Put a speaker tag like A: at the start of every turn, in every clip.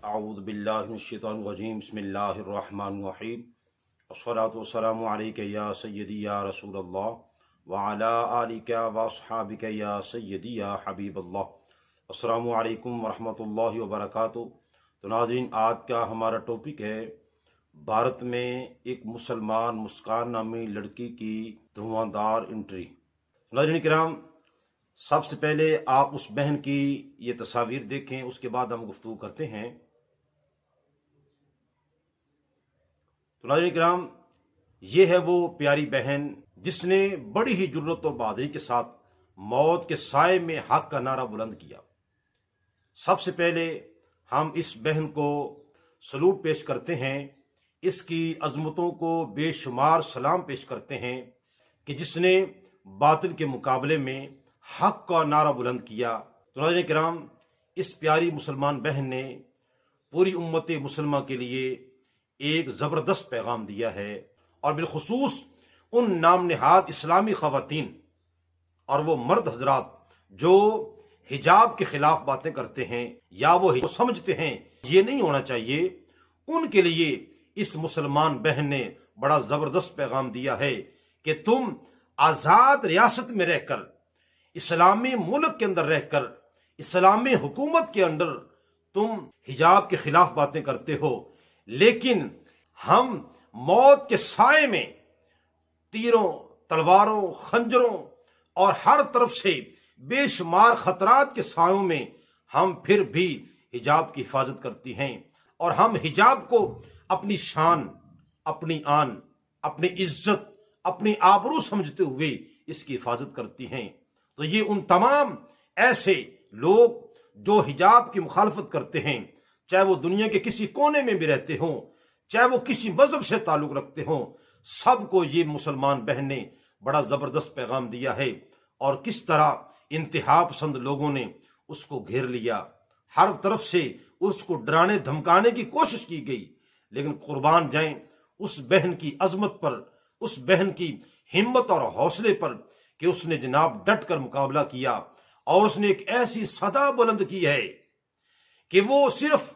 A: अऊज़ु बिल्लाहि मिनश्शैतानिर रजीम बिस्मिल्लाहिर रहमानिर रहीम अस्सलातु वस्सलामु अलैका या सय्यदी या रसूलल्लाह व अला आलिका व अस्हाबिका या सय्यदी या हबीबल्लाह। अस्सलामु अलैकुम व रहमतुल्लाहि व बरकातुहू। तो नाज़रीन, आज का हमारा टॉपिक है भारत में एक मुसलमान मुस्कान नामी लड़की की धुआंधार एंट्री। नाज़रीन किराम, सबसे पहले आप उस बहन की ये तस्वीर देखें, उसके बाद हम गुफ्तगू करते हैं। तो नाज़रीन किराम, ये है वो प्यारी बहन जिसने बड़ी ही जुर्रत और बहादुरी के साथ मौत के साए में हक का नारा बुलंद किया। सबसे पहले हम इस बहन को सलूट पेश करते हैं, इसकी अजमतों को बेशुमार सलाम पेश करते हैं कि जिसने बातिल के मुकाबले में हक का नारा बुलंद किया। तो नाज़रीन किराम, इस प्यारी मुसलमान बहन ने पूरी उम्मत मुसलमा के लिए एक ज़बरदस्त पैगाम दिया है, और बिलखुसूस उन नाम नहाद इस्लामी ख़वातीन और वो मर्द हजरात जो हिजाब के खिलाफ बातें करते हैं या वो समझते हैं ये नहीं होना चाहिए, उनके लिए इस मुसलमान बहन ने बड़ा ज़बरदस्त पैगाम दिया है कि तुम आज़ाद रियासत में रहकर, इस्लामी मुल्क के अंदर रहकर, इस्लामी हुकूमत के अंदर तुम हिजाब के खिलाफ बातें करते हो, लेकिन हम मौत के साए में तीरों, तलवारों, खंजरों और हर तरफ से बेशुमार खतरात के सायों में हम फिर भी हिजाब की हिफाजत करती हैं, और हम हिजाब को अपनी शान, अपनी आन, अपनी इज्जत, अपनी आबरू समझते हुए इसकी हिफाजत करती हैं। तो ये उन तमाम ऐसे लोग जो हिजाब की मुखालफत करते हैं, चाहे वो दुनिया के किसी कोने में भी रहते हों, चाहे वो किसी मजहब से ताल्लुक रखते हों, सबको ये मुसलमान बहन ने बड़ा जबरदस्त पैगाम दिया है। और किस तरह इंतहा पसंद लोगों ने उसको घेर लिया, हर तरफ से उसको डराने धमकाने की कोशिश की गई, लेकिन कुर्बान जाएं उस बहन की अजमत पर, उस बहन की हिम्मत और हौसले पर कि उसने जनाब डट कर मुकाबला किया, और उसने एक ऐसी सदा बुलंद की है कि वो सिर्फ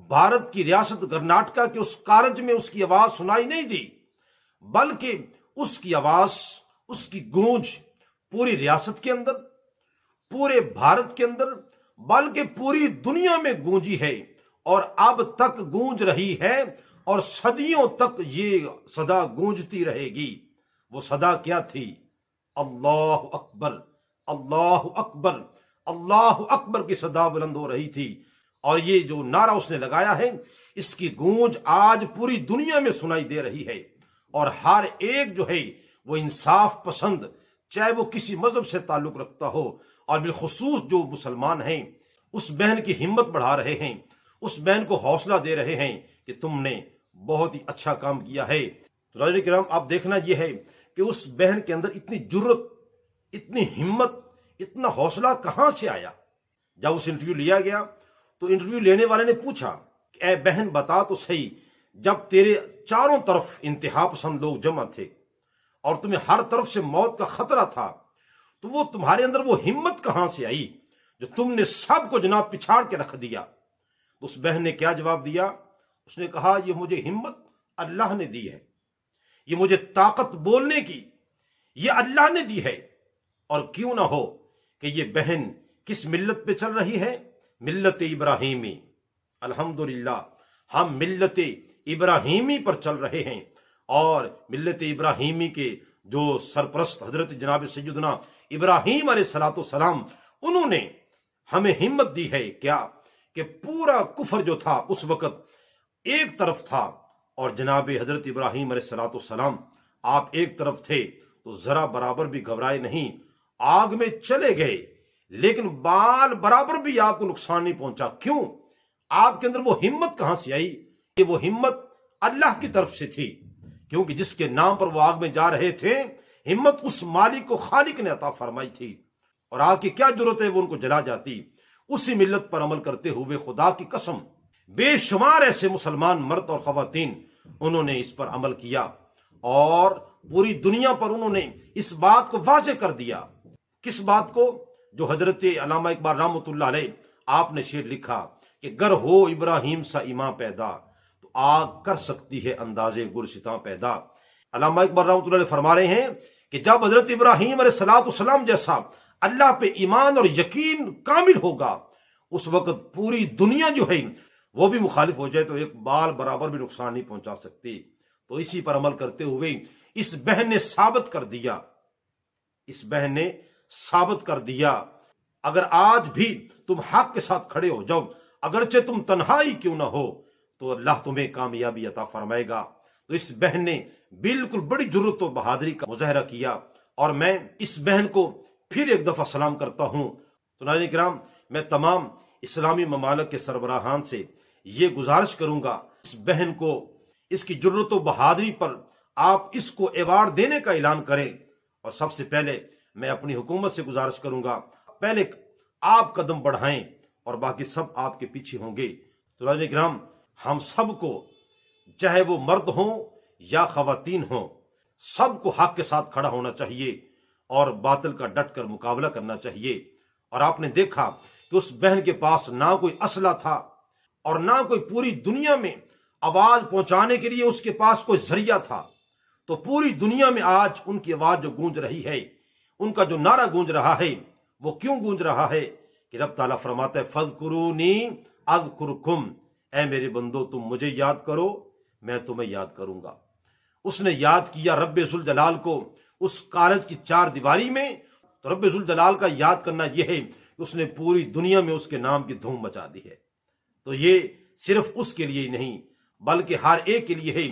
A: भारत की रियासत कर्नाटका के उस कारज में उसकी आवाज सुनाई नहीं दी, बल्कि उसकी आवाज, उसकी गूंज पूरी रियासत के अंदर, पूरे भारत के अंदर, बल्कि पूरी दुनिया में गूंजी है, और अब तक गूंज रही है, और सदियों तक ये सदा गूंजती रहेगी। वो सदा क्या थी? अल्लाहु अकबर, अल्लाहु अकबर, अल्लाहु अकबर की सदा बुलंद हो रही थी। और ये जो नारा उसने लगाया है, इसकी गूंज आज पूरी दुनिया में सुनाई दे रही है, और हर एक जो है वो इंसाफ पसंद, चाहे वो किसी मजहब से ताल्लुक रखता हो, और बिलखुसूस जो मुसलमान हैं, उस बहन की हिम्मत बढ़ा रहे हैं, उस बहन को हौसला दे रहे हैं कि तुमने बहुत ही अच्छा काम किया है। तो नाज़रीन किराम, आप देखना यह है कि उस बहन के अंदर इतनी जुर्रत, इतनी हिम्मत, इतना हौसला कहां से आया। जब उस इंटरव्यू लिया गया तो इंटरव्यू लेने वाले ने पूछा कि ए बहन बता तो सही, जब तेरे चारों तरफ इंतहा पसंद लोग जमा थे और तुम्हें हर तरफ से मौत का खतरा था, तो वो तुम्हारे अंदर वो हिम्मत कहां से आई जो तुमने सबको जनाब पिछाड़ के रख दिया। उस बहन ने क्या जवाब दिया? उसने कहा, ये मुझे हिम्मत अल्लाह ने दी है, ये मुझे ताकत बोलने की ये अल्लाह ने दी है। और क्यों ना हो कि ये बहन किस मिल्लत पे चल रही है? मिल्लत इब्राहीमी। अल्हम्दुलिल्लाह हम मिल्लत इब्राहीमी पर चल रहे हैं, और मिल्लत इब्राहीमी के जो सरपरस्त हजरत जनाब सैयदना इब्राहीम अलैहिस्सलातु वस्सलाम, उन्होंने हमें हिम्मत दी है क्या कि पूरा कुफर जो था उस वक्त एक तरफ था, और जनाब हजरत इब्राहीम अलैहिस्सलातु वस्सलाम आप एक तरफ थे, तो जरा बराबर भी घबराए नहीं, आग में चले गए, लेकिन बाल बराबर भी आपको नुकसान नहीं पहुंचा। क्यों? आपके अंदर वो हिम्मत कहां से आई? कि वो हिम्मत अल्लाह की तरफ से थी, क्योंकि जिसके नाम पर वो आग में जा रहे थे, हिम्मत उस मालिक को, खालिक ने अता फरमाई थी, और आग की क्या जरूरत है वो उनको जला जाती। उसी मिल्लत पर अमल करते हुए खुदा की कसम बेशुमार ऐसे मुसलमान मर्द और खवातीन उन्होंने इस पर अमल किया, और पूरी दुनिया पर उन्होंने इस बात को वाज़ेह कर दिया। किस बात को? जो हजरत अल्लामा इकबाल रहमतुल्लाह अलैह आपने शेर लिखा کہ گر ہو ابراہیم سا ایمان پیدا تو آگ کر سکتی ہے اندازے گلستاں پیدا۔ علامہ اقبال رحمۃ اللہ علیہ فرما رہے ہیں کہ جب حضرت ابراہیم علیہ السلام جیسا اللہ پہ ایمان اور یقین کامل ہوگا، اس وقت پوری دنیا جو ہے وہ بھی مخالف ہو جائے تو ایک بال برابر بھی نقصان نہیں پہنچا سکتی۔ تو اسی پر عمل کرتے ہوئے اس بہن نے ثابت کر دیا اگر آج بھی تم حق کے ساتھ کھڑے ہو جاؤ، اگرچہ تم تنہائی کیوں نہ ہو، تو اللہ تمہیں کامیابی عطا فرمائے گا۔ تو اس بہن نے بالکل بڑی جرت و بہادری کا مظاہرہ کیا، اور میں اس بہن کو پھر ایک دفعہ سلام کرتا ہوں۔ تو ناظرین کرام، میں تمام اسلامی ممالک کے سربراہان سے یہ گزارش کروں گا، اس بہن کو اس کی جرت و بہادری پر آپ اس کو ایوارڈ دینے کا اعلان کریں، اور سب سے پہلے میں اپنی حکومت سے گزارش کروں گا پہلے آپ قدم بڑھائیں اور باقی سب آپ کے پیچھے ہوں گے۔ تو ناظرین کرام، ہم سب کو چاہے وہ مرد ہوں یا خواتین ہوں، سب کو حق کے ساتھ کھڑا ہونا چاہیے اور باطل کا ڈٹ کر مقابلہ کرنا چاہیے۔ اور آپ نے دیکھا کہ اس بہن کے پاس نہ کوئی اسلحہ تھا اور نہ کوئی پوری دنیا میں آواز پہنچانے کے لیے اس کے پاس کوئی ذریعہ تھا۔ تو پوری دنیا میں آج ان کی آواز جو گونج رہی ہے، ان کا جو نعرہ گونج رہا ہے، وہ کیوں گونج رہا ہے کہ رب تعالیٰ فرماتا ہے فَاذْكُرُونِي أَذْكُرْكُمْ، اے میرے بندو تم مجھے یاد کرو میں تمہیں یاد کروں گا۔ اس نے یاد کیا رب ذوالجلال کو اس کالج کی 4 دیواری میں، تو رب ذوالجلال کا یاد کرنا یہ ہے کہ اس نے پوری دنیا میں اس کے نام کی دھوم مچا دی ہے۔ تو یہ صرف اس کے لیے نہیں بلکہ ہر ایک کے لیے ہے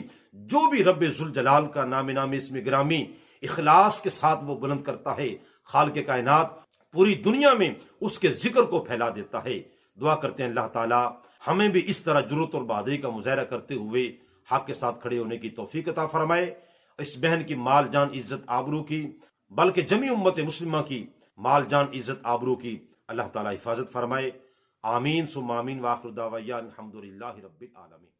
A: جو بھی رب ذوالجلال کا نام اسم گرامی اخلاص کے ساتھ وہ بلند کرتا ہے، خالق کائنات پوری دنیا میں اس کے ذکر کو پھیلا دیتا ہے۔ دعا کرتے ہیں اللہ تعالیٰ ہمیں بھی اس طرح جرت اور بہادری کا مظاہرہ کرتے ہوئے حق کے ساتھ کھڑے ہونے کی توفیق عطا فرمائے۔ اس بہن کی مال جان عزت آبرو کی بلکہ جمی امت مسلمہ کی مال جان عزت آبرو کی اللہ تعالیٰ حفاظت فرمائے۔ آمین ثم آمین، وآخر دعوانا الحمدللہ رب العالمین۔